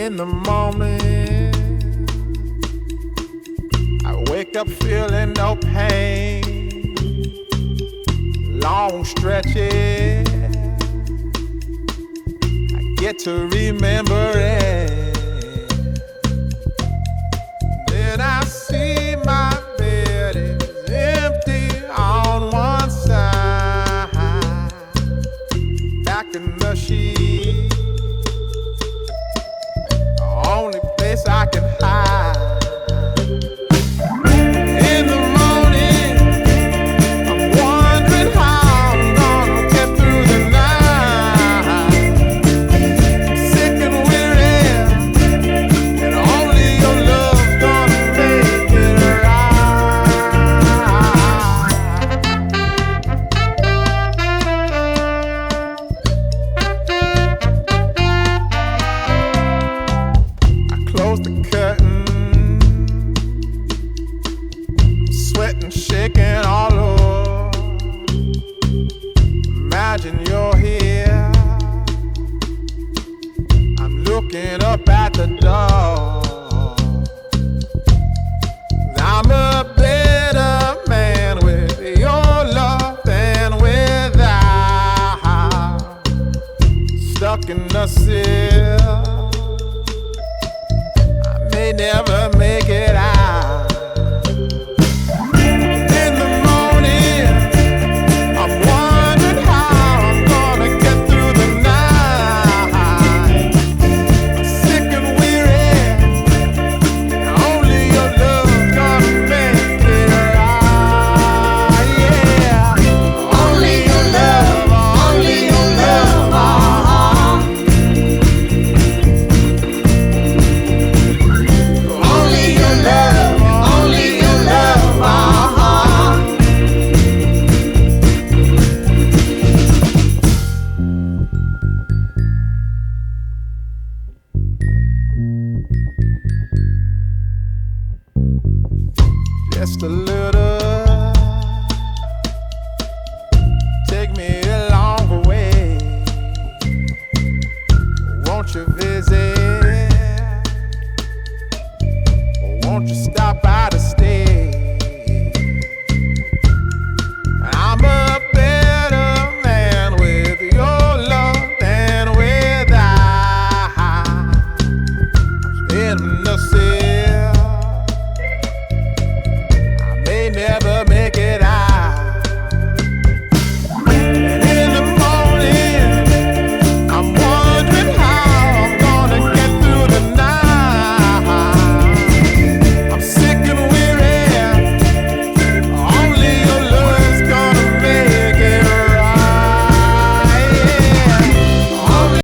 In the morning, I wake up feeling no pain. Long stretches, I get to remember it. Then I see my bed is empty on one side. Back in the sheet, only place I can hide. In the morning, I'm wondering how I'm gonna get through the night. Sick and weary, and only your love's gonna make it Close the curtain, sweating, shaking all over. Imagine you're here, I'm looking up at the door. I'm a better man with your love than without. Stuck in the cell, may never make it out. In the morning, I'm wondering how I'm gonna get through the night. Sick and weary, only your love's gonna make it right. Yeah, only your love, only your love. Only your love, only your love, Just a little, take me along the way. Won't you visit? Won't you stop by to stay? I'm a better man with your love than without. I'm in the cell, I may never